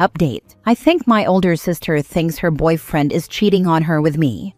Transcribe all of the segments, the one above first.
Update. I think my older sister thinks her boyfriend is cheating on her with me.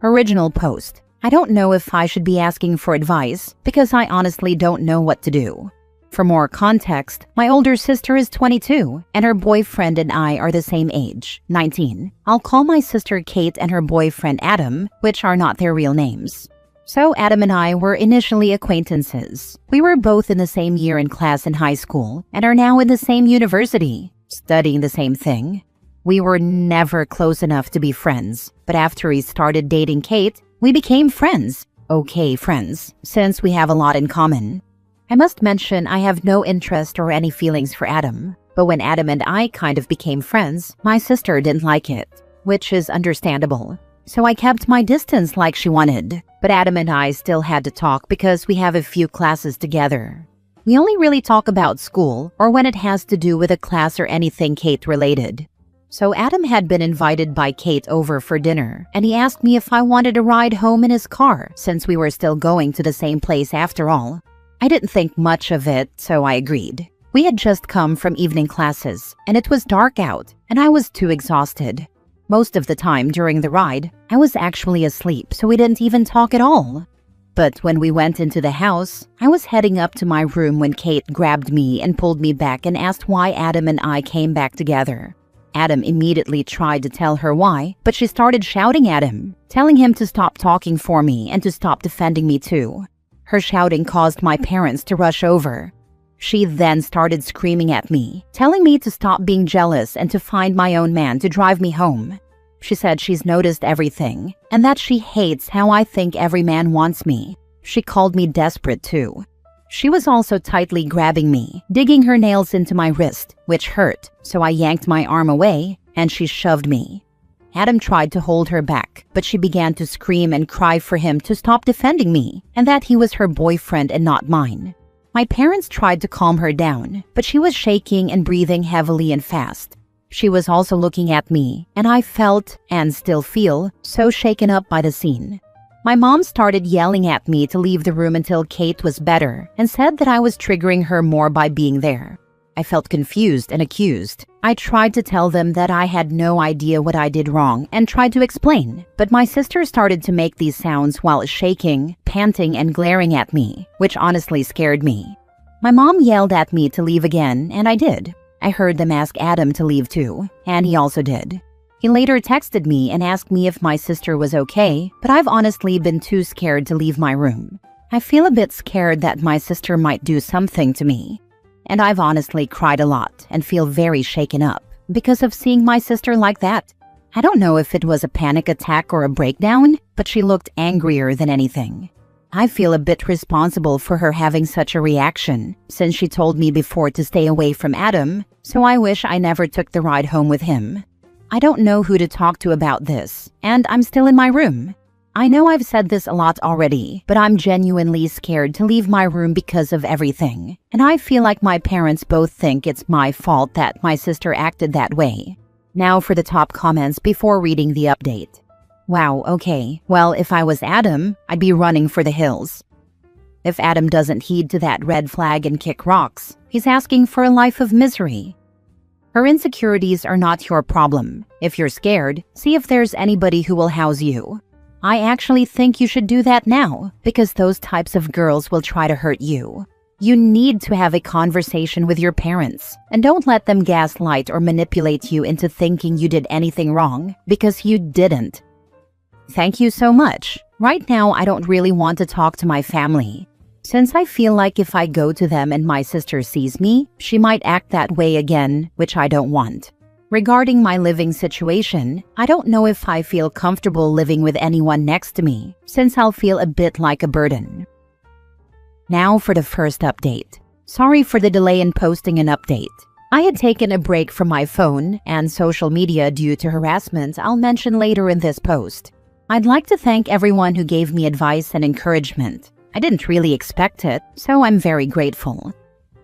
Original post. I don't know if I should be asking for advice because I honestly don't know what to do. For more context, my older sister is 22 and her boyfriend and I are the same age, 19. I'll call my sister Kate and her boyfriend Adam, which are not their real names. So Adam and I were initially acquaintances. We were both in the same year in class in high school and are now in the same university, studying the same thing. We were never close enough to be friends, but after he started dating Kate, we became friends. Okay, friends, since we have a lot in common. I must mention I have no interest or any feelings for Adam, but when Adam and I kind of became friends, my sister didn't like it, which is understandable. So I kept my distance like she wanted, but Adam and I still had to talk because we have a few classes together. We only really talk about school or when it has to do with a class or anything Kate related. So Adam had been invited by Kate over for dinner, and he asked me if I wanted a ride home in his car since we were still going to the same place after all. I didn't think much of it, so I agreed. We had just come from evening classes, and it was dark out, and I was too exhausted. Most of the time during the ride, I was actually asleep, so we didn't even talk at all. But when we went into the house, I was heading up to my room when Kate grabbed me and pulled me back and asked why Adam and I came back together. Adam immediately tried to tell her why, but she started shouting at him, telling him to stop talking for me and to stop defending me too. Her shouting caused my parents to rush over. She then started screaming at me, telling me to stop being jealous and to find my own man to drive me home. She said she's noticed everything and that she hates how I think every man wants me. She called me desperate too. She was also tightly grabbing me, digging her nails into my wrist, which hurt, so I yanked my arm away and she shoved me. Adam tried to hold her back, but she began to scream and cry for him to stop defending me and that he was her boyfriend and not mine. My parents tried to calm her down, but she was shaking and breathing heavily and fast. She was also looking at me, and I felt, and still feel, so shaken up by the scene. My mom started yelling at me to leave the room until Kate was better and said that I was triggering her more by being there. I felt confused and accused. I tried to tell them that I had no idea what I did wrong and tried to explain, but my sister started to make these sounds while shaking, panting, and glaring at me, which honestly scared me. My mom yelled at me to leave again, and I did. I heard them ask Adam to leave too, and he also did. He later texted me and asked me if my sister was okay, but I've honestly been too scared to leave my room. I feel a bit scared that my sister might do something to me. And I've honestly cried a lot and feel very shaken up because of seeing my sister like that. I don't know if it was a panic attack or a breakdown, but she looked angrier than anything. I feel a bit responsible for her having such a reaction since she told me before to stay away from Adam, so I wish I never took the ride home with him. I don't know who to talk to about this, and I'm still in my room. I know I've said this a lot already, but I'm genuinely scared to leave my room because of everything. And I feel like my parents both think it's my fault that my sister acted that way. Now for the top comments before reading the update. Wow, okay. Well, if I was Adam, I'd be running for the hills. If Adam doesn't heed to that red flag and kick rocks, he's asking for a life of misery. Her insecurities are not your problem. If you're scared, see if there's anybody who will house you. I actually think you should do that now, because those types of girls will try to hurt you. You need to have a conversation with your parents, and don't let them gaslight or manipulate you into thinking you did anything wrong, because you didn't. Thank you so much. Right now, I don't really want to talk to my family, since I feel like if I go to them and my sister sees me, she might act that way again, which I don't want. Regarding my living situation, I don't know if I feel comfortable living with anyone next to me, since I'll feel a bit like a burden. Now for the first update. Sorry for the delay in posting an update. I had taken a break from my phone and social media due to harassment I'll mention later in this post. I'd like to thank everyone who gave me advice and encouragement. I didn't really expect it, so I'm very grateful.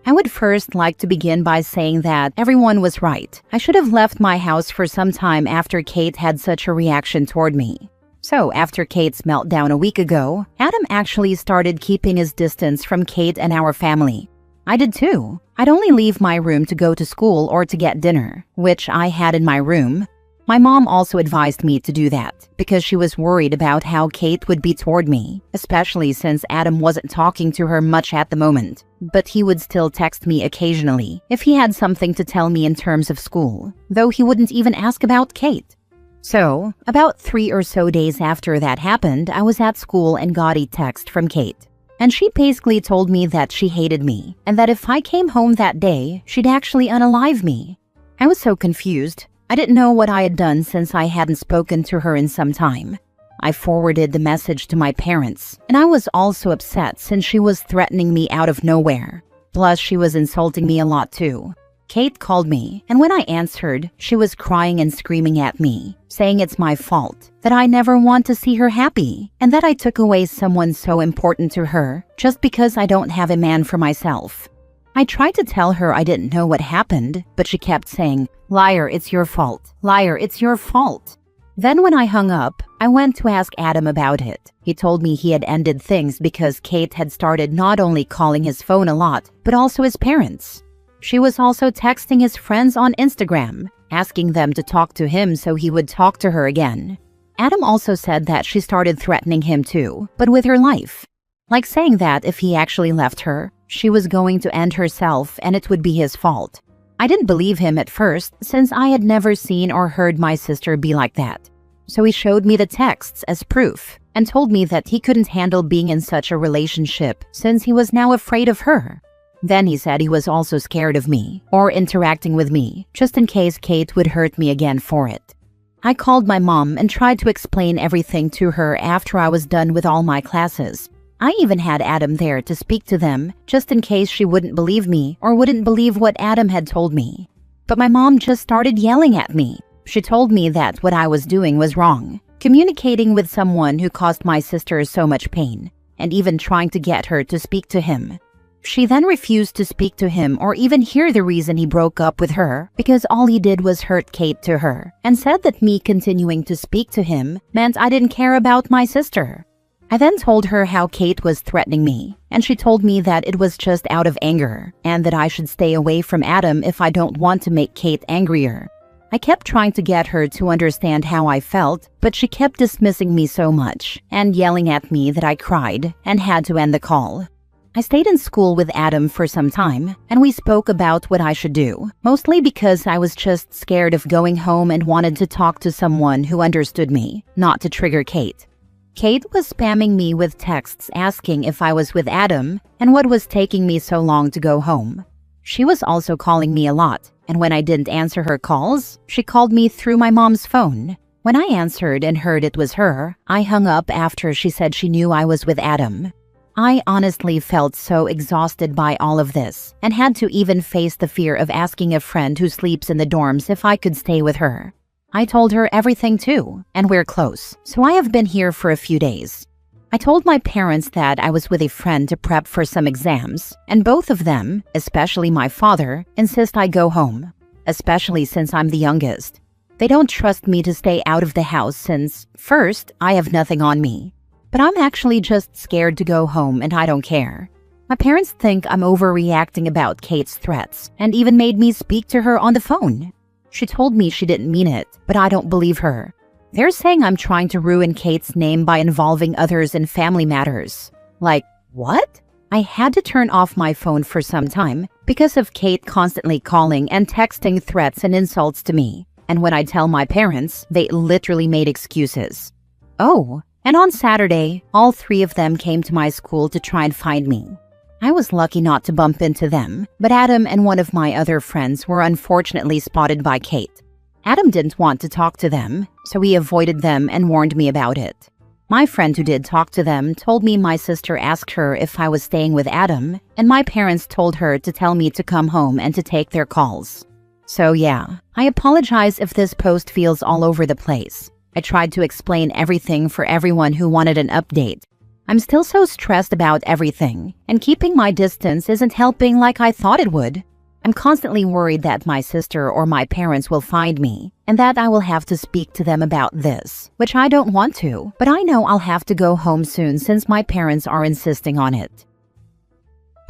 I would first like to begin by saying that everyone was right. I should have left my house for some time after Kate had such a reaction toward me. So after Kate's meltdown a week ago, Adam actually started keeping his distance from Kate and our family. I did too. I'd only leave my room to go to school or to get dinner, which I had in my room. My mom also advised me to do that because she was worried about how Kate would be toward me, especially since Adam wasn't talking to her much at the moment. But he would still text me occasionally if he had something to tell me in terms of school, though he wouldn't even ask about Kate. So, about 3 or so days after that happened, I was at school and got a text from Kate. And she basically told me that she hated me and that if I came home that day, she'd actually unalive me. I was so confused. I didn't know what I had done since I hadn't spoken to her in some time. I forwarded the message to my parents, and I was also upset since she was threatening me out of nowhere. Plus, she was insulting me a lot too. Kate called me, and when I answered, she was crying and screaming at me, saying it's my fault, that I never want to see her happy, and that I took away someone so important to her just because I don't have a man for myself. I tried to tell her I didn't know what happened, but she kept saying, "Liar, it's your fault. Liar, it's your fault." Then when I hung up, I went to ask Adam about it. He told me he had ended things because Kate had started not only calling his phone a lot, but also his parents. She was also texting his friends on Instagram, asking them to talk to him so he would talk to her again. Adam also said that she started threatening him too, but with her life. Like saying that if he actually left her, she was going to end herself and it would be his fault. I didn't believe him at first since I had never seen or heard my sister be like that. So he showed me the texts as proof and told me that he couldn't handle being in such a relationship since he was now afraid of her. Then he said he was also scared of me or interacting with me just in case Kate would hurt me again for it. I called my mom and tried to explain everything to her after I was done with all my classes. I even had Adam there to speak to them just in case she wouldn't believe me or wouldn't believe what Adam had told me. But my mom just started yelling at me. She told me that what I was doing was wrong, communicating with someone who caused my sister so much pain, and even trying to get her to speak to him. She then refused to speak to him or even hear the reason he broke up with her because all he did was hurt Kate to her, and said that me continuing to speak to him meant I didn't care about my sister. I then told her how Kate was threatening me, and she told me that it was just out of anger, and that I should stay away from Adam if I don't want to make Kate angrier. I kept trying to get her to understand how I felt, but she kept dismissing me so much, and yelling at me that I cried, and had to end the call. I stayed in school with Adam for some time, and we spoke about what I should do, mostly because I was just scared of going home and wanted to talk to someone who understood me, not to trigger Kate. Kate was spamming me with texts asking if I was with Adam and what was taking me so long to go home. She was also calling me a lot, and when I didn't answer her calls, she called me through my mom's phone. When I answered and heard it was her, I hung up after she said she knew I was with Adam. I honestly felt so exhausted by all of this and had to even face the fear of asking a friend who sleeps in the dorms if I could stay with her. I told her everything too, and we're close, so I have been here for a few days. I told my parents that I was with a friend to prep for some exams, and both of them, especially my father, insist I go home, especially since I'm the youngest. They don't trust me to stay out of the house since, first, I have nothing on me. But I'm actually just scared to go home and I don't care. My parents think I'm overreacting about Kate's threats and even made me speak to her on the phone. She told me she didn't mean it, but I don't believe her. They're saying I'm trying to ruin Kate's name by involving others in family matters. Like, what? I had to turn off my phone for some time because of Kate constantly calling and texting threats and insults to me. And when I tell my parents, they literally made excuses. Oh, and on Saturday, all 3 of them came to my school to try and find me. I was lucky not to bump into them, but Adam and one of my other friends were unfortunately spotted by Kate. Adam didn't want to talk to them, so he avoided them and warned me about it. My friend who did talk to them told me my sister asked her if I was staying with Adam, and my parents told her to tell me to come home and to take their calls. So yeah, I apologize if this post feels all over the place. I tried to explain everything for everyone who wanted an update. I'm still so stressed about everything, and keeping my distance isn't helping like I thought it would. I'm constantly worried that my sister or my parents will find me, and that I will have to speak to them about this, which I don't want to, but I know I'll have to go home soon since my parents are insisting on it.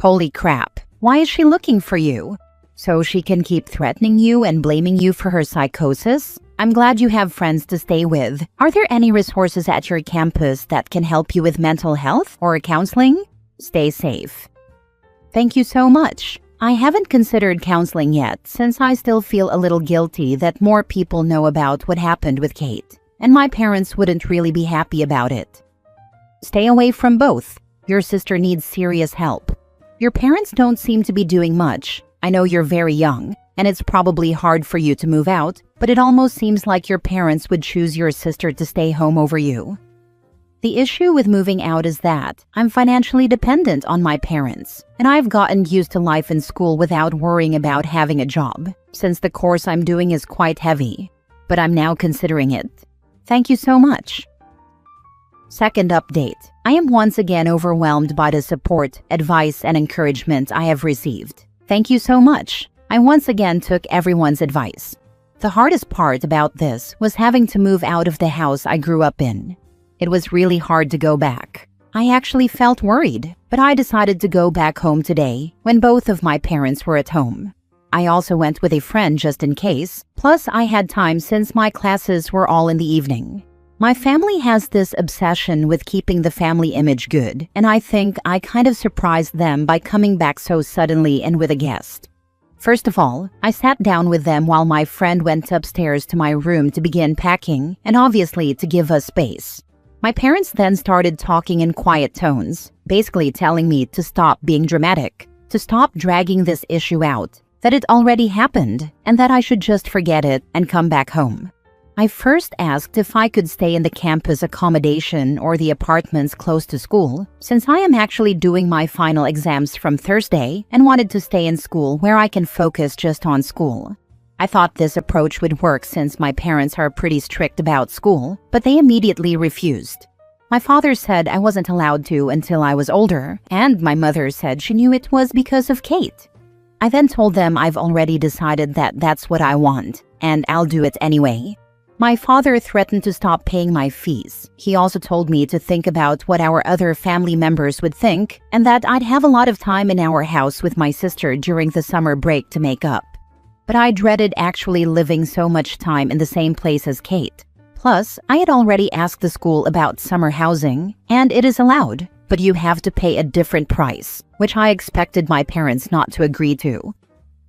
Holy crap. Why is she looking for you? So she can keep threatening you and blaming you for her psychosis? I'm glad you have friends to stay with. Are there any resources at your campus that can help you with mental health or counseling? Stay safe. Thank you so much. I haven't considered counseling yet since I still feel a little guilty that more people know about what happened with Kate, and my parents wouldn't really be happy about it. Stay away from both. Your sister needs serious help. Your parents don't seem to be doing much. I know you're very young, and it's probably hard for you to move out, but it almost seems like your parents would choose your sister to stay home over you. The issue with moving out is that I'm financially dependent on my parents, and I've gotten used to life in school without worrying about having a job, since the course I'm doing is quite heavy. But I'm now considering it. Thank you so much. Second update. I am once again overwhelmed by the support, advice, and encouragement I have received. Thank you so much. I once again took everyone's advice. The hardest part about this was having to move out of the house I grew up in. It was really hard to go back. I actually felt worried, but I decided to go back home today when both of my parents were at home. I also went with a friend just in case, plus I had time since my classes were all in the evening. My family has this obsession with keeping the family image good, and I think I kind of surprised them by coming back so suddenly and with a guest. First of all, I sat down with them while my friend went upstairs to my room to begin packing and obviously to give us space. My parents then started talking in quiet tones, basically telling me to stop being dramatic, to stop dragging this issue out, that it already happened, and that I should just forget it and come back home. I first asked if I could stay in the campus accommodation or the apartments close to school, since I am actually doing my final exams from Thursday and wanted to stay in school where I can focus just on school. I thought this approach would work since my parents are pretty strict about school, but they immediately refused. My father said I wasn't allowed to until I was older, and my mother said she knew it was because of Kate. I then told them I've already decided that that's what I want, and I'll do it anyway. My father threatened to stop paying my fees. He also told me to think about what our other family members would think, and that I'd have a lot of time in our house with my sister during the summer break to make up. But I dreaded actually living so much time in the same place as Kate. Plus, I had already asked the school about summer housing, and it is allowed, but you have to pay a different price, which I expected my parents not to agree to.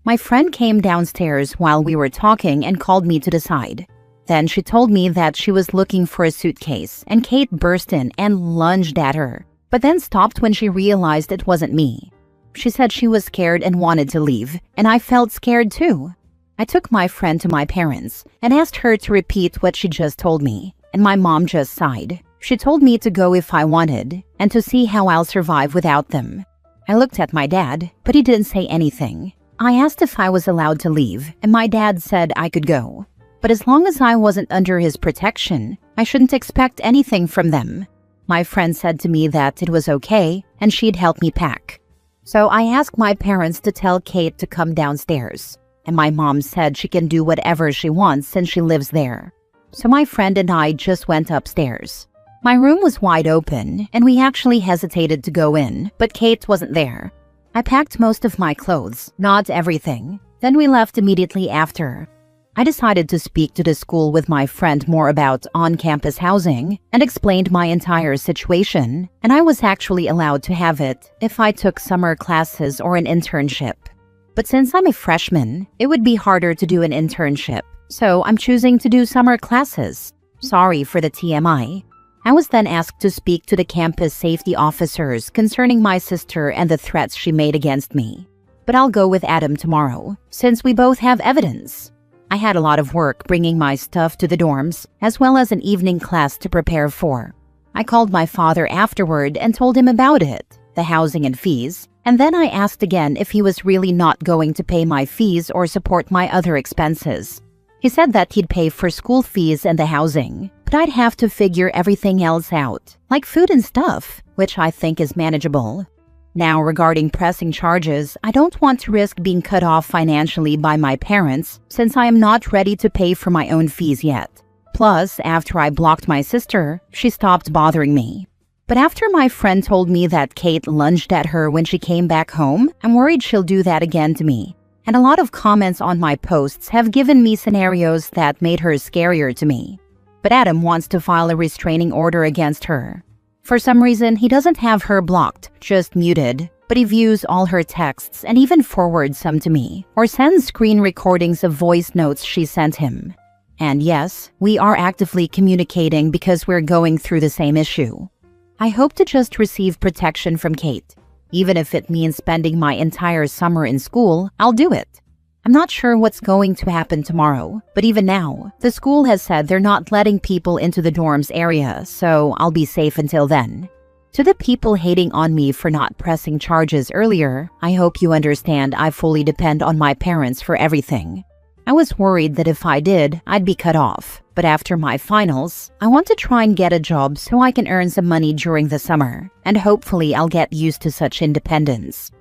My friend came downstairs while we were talking and called me to the side. Then she told me that she was looking for a suitcase, and Kate burst in and lunged at her, but then stopped when she realized it wasn't me. She said she was scared and wanted to leave, and I felt scared too. I took my friend to my parents and asked her to repeat what she just told me, and my mom just sighed. She told me to go if I wanted, and to see how I'll survive without them. I looked at my dad, but he didn't say anything. I asked if I was allowed to leave, and my dad said I could go. But as long as I wasn't under his protection, I shouldn't expect anything from them. My friend said to me that it was okay, and she'd help me pack. So I asked my parents to tell Kate to come downstairs, and my mom said she can do whatever she wants since she lives there. So my friend and I just went upstairs. My room was wide open, and we actually hesitated to go in, but Kate wasn't there. I packed most of my clothes, not everything. Then we left immediately after. I decided to speak to the school with my friend more about on-campus housing and explained my entire situation, and I was actually allowed to have it if I took summer classes or an internship. But since I'm a freshman, it would be harder to do an internship, so I'm choosing to do summer classes. Sorry for the TMI. I was then asked to speak to the campus safety officers concerning my sister and the threats she made against me. But I'll go with Adam tomorrow, since we both have evidence. I had a lot of work bringing my stuff to the dorms, as well as an evening class to prepare for. I called my father afterward and told him about it, the housing and fees, and then I asked again if he was really not going to pay my fees or support my other expenses. He said that he'd pay for school fees and the housing, but I'd have to figure everything else out, like food and stuff, which I think is manageable. Now, regarding pressing charges, I don't want to risk being cut off financially by my parents since I am not ready to pay for my own fees yet. Plus, after I blocked my sister, she stopped bothering me. But after my friend told me that Kate lunged at her when she came back home, I'm worried she'll do that again to me. And a lot of comments on my posts have given me scenarios that made her scarier to me. But Adam wants to file a restraining order against her. For some reason, he doesn't have her blocked, just muted, but he views all her texts and even forwards some to me, or sends screen recordings of voice notes she sent him. And yes, we are actively communicating because we're going through the same issue. I hope to just receive protection from Kate. Even if it means spending my entire summer in school, I'll do it. I'm not sure what's going to happen tomorrow, but even now, the school has said they're not letting people into the dorms area, so I'll be safe until then. To the people hating on me for not pressing charges earlier, I hope you understand I fully depend on my parents for everything. I was worried that if I did, I'd be cut off, but after my finals, I want to try and get a job so I can earn some money during the summer, and hopefully I'll get used to such independence.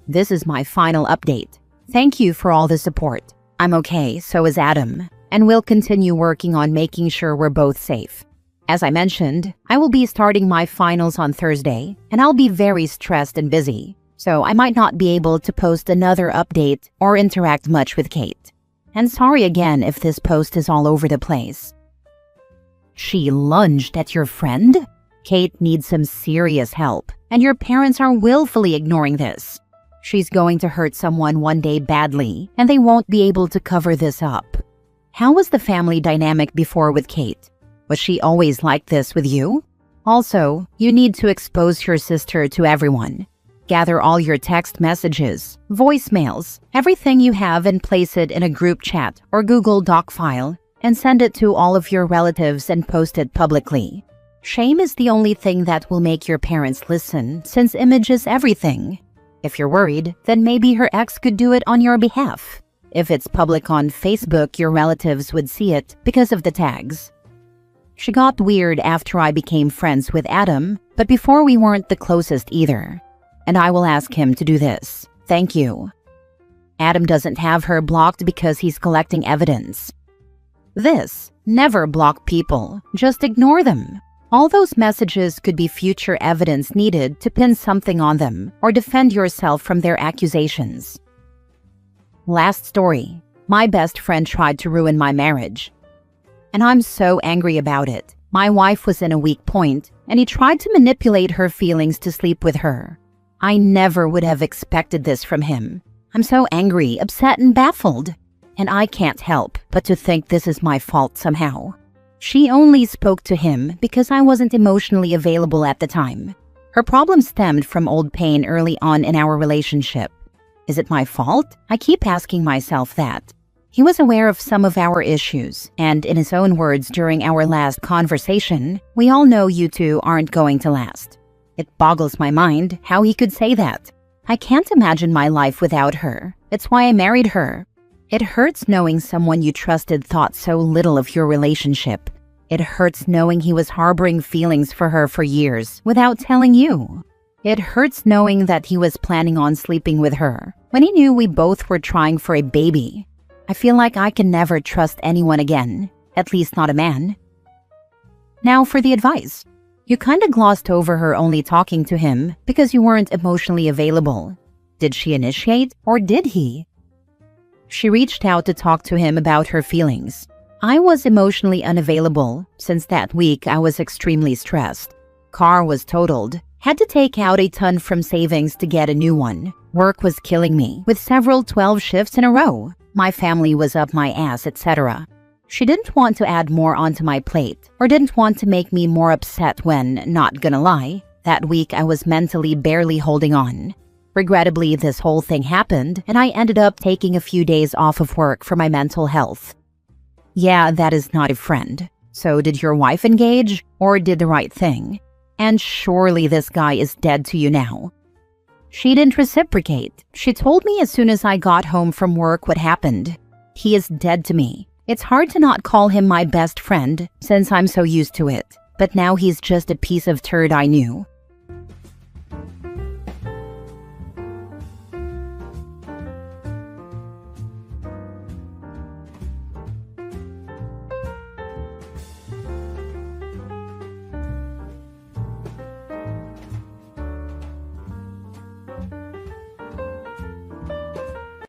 This is my final update. Thank you for all the support. I'm okay, so is Adam, and we'll continue working on making sure we're both safe. As I mentioned, I will be starting my finals on Thursday, and I'll be very stressed and busy, so I might not be able to post another update or interact much with Kate. And sorry again if this post is all over the place. She lunged at your friend? Kate needs some serious help, and your parents are willfully ignoring this. She's going to hurt someone one day badly, and they won't be able to cover this up. How was the family dynamic before with Kate? Was she always like this with you? Also, you need to expose your sister to everyone. Gather all your text messages, voicemails, everything you have and place it in a group chat or Google Doc file and send it to all of your relatives and post it publicly. Shame is the only thing that will make your parents listen, since image is everything. If you're worried, then maybe her ex could do it on your behalf. If it's public on Facebook, your relatives would see it because of the tags. She got weird after I became friends with Adam, but before we weren't the closest either. And I will ask him to do this. Thank you. Adam doesn't have her blocked because he's collecting evidence. Never block people. Just ignore them. All those messages could be future evidence needed to pin something on them or defend yourself from their accusations. Last story. My best friend tried to ruin my marriage. And I'm so angry about it. My wife was in a weak point, and he tried to manipulate her feelings to sleep with her. I never would have expected this from him. I'm so angry, upset, and baffled. And I can't help but to think this is my fault somehow. She only spoke to him because I wasn't emotionally available at the time. Her problem stemmed from old pain early on in our relationship. Is it my fault? I keep asking myself that. He was aware of some of our issues, and in his own words during our last conversation, we all know you two aren't going to last. It boggles my mind how he could say that. I can't imagine my life without her. It's why I married her. It hurts knowing someone you trusted thought so little of your relationship. It hurts knowing he was harboring feelings for her for years without telling you. It hurts knowing that he was planning on sleeping with her when he knew we both were trying for a baby. I feel like I can never trust anyone again, at least not a man. Now for the advice. You kinda glossed over her only talking to him because you weren't emotionally available. Did she initiate, or did he? She reached out to talk to him about her feelings. I was emotionally unavailable since that week I was extremely stressed. Car was totaled. Had to take out a ton from savings to get a new one. Work was killing me, with several 12 shifts in a row. My family was up my ass, etc. She didn't want to add more onto my plate, or didn't want to make me more upset when, not gonna lie, that week I was mentally barely holding on. Regrettably, this whole thing happened, and I ended up taking a few days off of work for my mental health. Yeah, that is not a friend. So did your wife engage, or did the right thing? And surely this guy is dead to you now. She didn't reciprocate. She told me as soon as I got home from work what happened. He is dead to me. It's hard to not call him my best friend since I'm so used to it. But now he's just a piece of turd I knew.